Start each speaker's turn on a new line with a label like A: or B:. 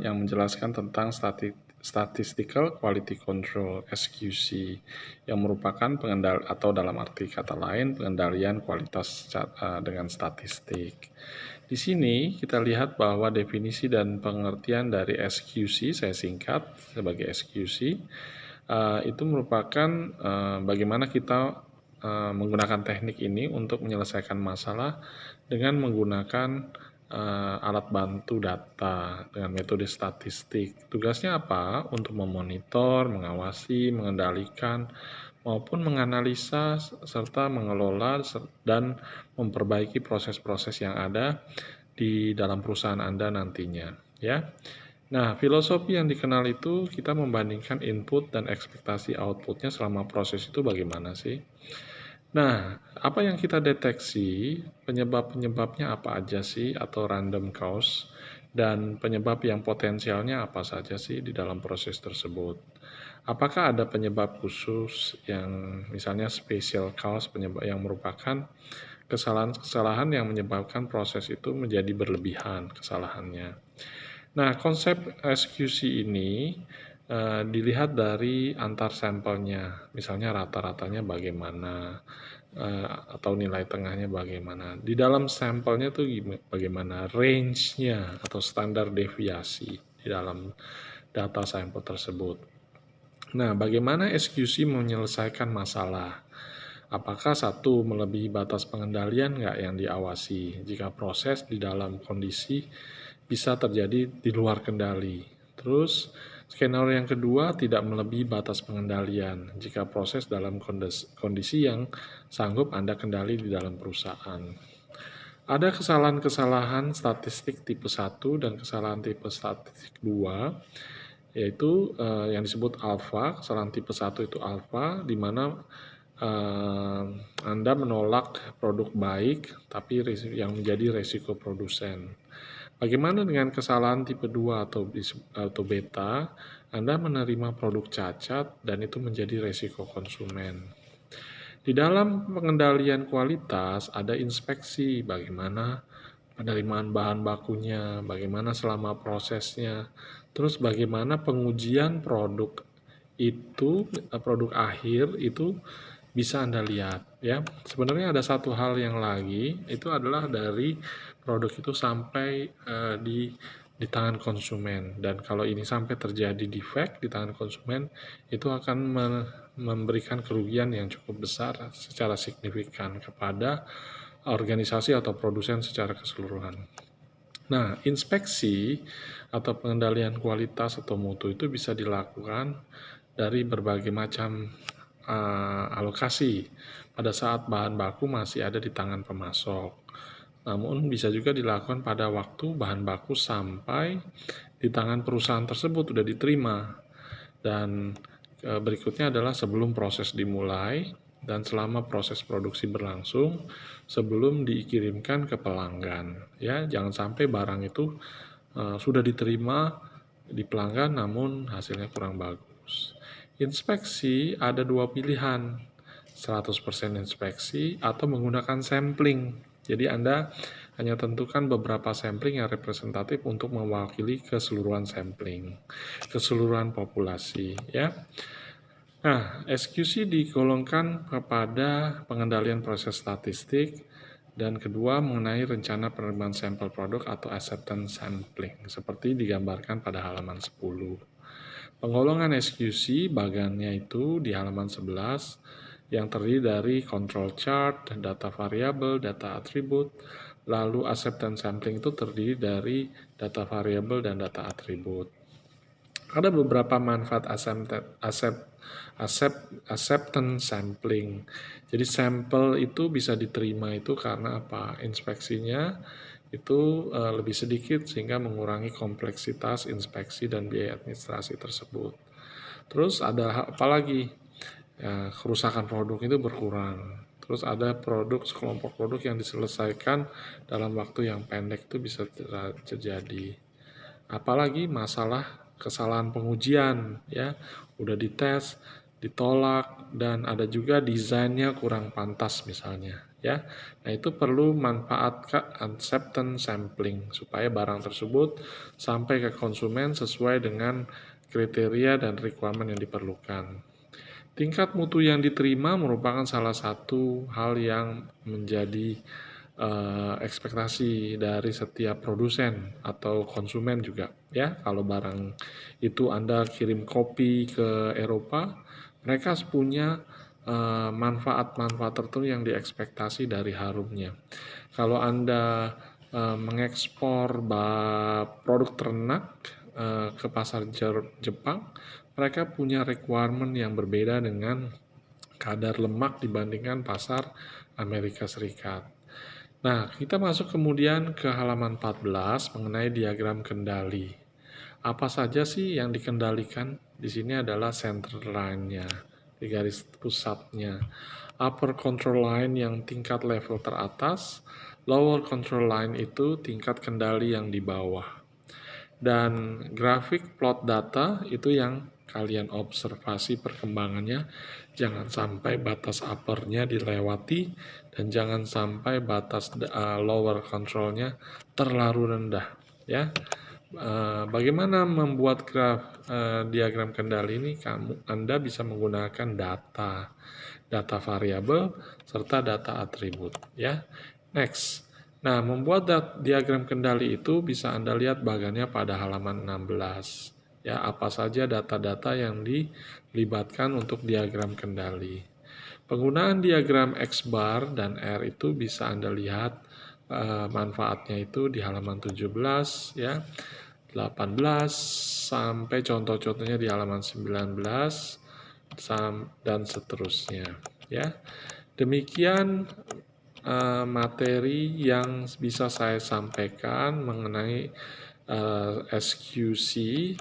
A: yang menjelaskan tentang Statistical Quality Control (SQC) yang merupakan atau dalam arti kata lain pengendalian kualitas dengan statistik. Di sini kita lihat bahwa definisi dan pengertian dari SQC, saya singkat sebagai SQC, itu merupakan bagaimana kita menggunakan teknik ini untuk menyelesaikan masalah dengan menggunakan alat bantu data dengan metode statistik. Tugasnya apa? Untuk memonitor, mengawasi, mengendalikan, maupun menganalisa serta mengelola dan memperbaiki proses-proses yang ada di dalam perusahaan Anda nantinya, ya. Nah, filosofi yang dikenal itu kita membandingkan input dan ekspektasi outputnya selama proses itu bagaimana sih? Nah, apa yang kita deteksi, penyebab-penyebabnya apa aja sih atau random cause, dan penyebab yang potensialnya apa saja sih di dalam proses tersebut? Apakah ada penyebab khusus yang misalnya special cause, penyebab yang merupakan kesalahan-kesalahan yang menyebabkan proses itu menjadi berlebihan kesalahannya? Nah, konsep SQC ini dilihat dari antar sampelnya, misalnya rata-ratanya bagaimana, atau nilai tengahnya bagaimana. Di dalam sampelnya tuh bagaimana range-nya atau standar deviasi di dalam data sampel tersebut. Nah, bagaimana SQC menyelesaikan masalah? Apakah satu melebihi batas pengendalian nggak yang diawasi jika proses di dalam kondisi bisa terjadi di luar kendali? Terus, skenario yang kedua tidak melebihi batas pengendalian jika proses dalam kondisi yang sanggup Anda kendali di dalam perusahaan. Ada kesalahan-kesalahan statistik tipe 1 dan kesalahan tipe statistik 2, yaitu yang disebut alfa. Kesalahan tipe 1 itu alfa, di mana Anda menolak produk baik, tapi yang menjadi risiko produsen. Bagaimana dengan kesalahan tipe 2 atau beta? Anda menerima produk cacat dan itu menjadi risiko konsumen. Di dalam pengendalian kualitas ada inspeksi, bagaimana penerimaan bahan bakunya, bagaimana selama prosesnya, terus bagaimana pengujian produk itu, produk akhir itu bisa Anda lihat, ya. Sebenarnya ada satu hal yang lagi, itu adalah dari produk itu sampai di tangan konsumen, dan kalau ini sampai terjadi defect di tangan konsumen, itu akan memberikan kerugian yang cukup besar secara signifikan kepada organisasi atau produsen secara keseluruhan. Nah, inspeksi atau pengendalian kualitas atau mutu itu bisa dilakukan dari berbagai macam alokasi pada saat bahan baku masih ada di tangan pemasok. Namun bisa juga dilakukan pada waktu bahan baku sampai di tangan perusahaan tersebut sudah diterima. Dan berikutnya adalah sebelum proses dimulai dan selama proses produksi berlangsung sebelum dikirimkan ke pelanggan. Ya, jangan sampai barang itu sudah diterima di pelanggan namun hasilnya kurang bagus. Inspeksi ada dua pilihan, 100% inspeksi atau menggunakan sampling. Jadi Anda hanya tentukan beberapa sampling yang representatif untuk mewakili keseluruhan sampling, keseluruhan populasi, ya. Nah, SQC digolongkan kepada pengendalian proses statistik dan kedua mengenai rencana penerimaan sampel produk atau acceptance sampling seperti digambarkan pada halaman 10. Penggolongan SQC bagannya itu di halaman 11 yang terdiri dari control chart, data variabel, data atribut, lalu acceptance sampling itu terdiri dari data variabel dan data atribut. Ada beberapa manfaat acceptance sampling. Jadi sampel itu bisa diterima itu karena apa? Inspeksinya itu lebih sedikit sehingga mengurangi kompleksitas inspeksi dan biaya administrasi tersebut. Terus ada apa lagi? Ya, kerusakan produk itu berkurang. Terus ada sekelompok produk yang diselesaikan dalam waktu yang pendek itu bisa terjadi. Apalagi masalah kesalahan pengujian, ya, udah dites, ditolak, dan ada juga desainnya kurang pantas misalnya. ya. Nah, itu perlu manfaat acceptance sampling supaya barang tersebut sampai ke konsumen sesuai dengan kriteria dan requirement yang diperlukan. Tingkat mutu yang diterima merupakan salah satu hal yang menjadi ekspektasi dari setiap produsen atau konsumen juga, ya. Kalau barang itu Anda kirim kopi ke Eropa, mereka punya manfaat-manfaat tertentu yang diekspektasi dari harumnya. Kalau Anda mengekspor produk ternak ke pasar Jepang, mereka punya requirement yang berbeda dengan kadar lemak dibandingkan pasar Amerika Serikat. Nah, kita masuk kemudian ke halaman 14 mengenai diagram kendali. Apa saja sih yang dikendalikan? Di sini adalah center line-nya, di garis pusatnya. Upper control line yang tingkat level teratas, lower control line itu tingkat kendali yang di bawah. Dan grafik plot data itu yang kalian observasi perkembangannya, jangan sampai batas uppernya dilewati dan jangan sampai batas lower controlnya terlalu rendah, ya. Bagaimana membuat diagram kendali ini? Anda bisa menggunakan data variabel serta data atribut, ya. Next. Nah, membuat diagram kendali itu bisa Anda lihat bagannya pada halaman 16. Ya, apa saja data-data yang dilibatkan untuk diagram kendali. Penggunaan diagram X bar dan R itu bisa Anda lihat manfaatnya itu di halaman 17, ya, 18 sampai contoh-contohnya di halaman 19 dan seterusnya, ya. Demikian materi yang bisa saya sampaikan mengenai SQC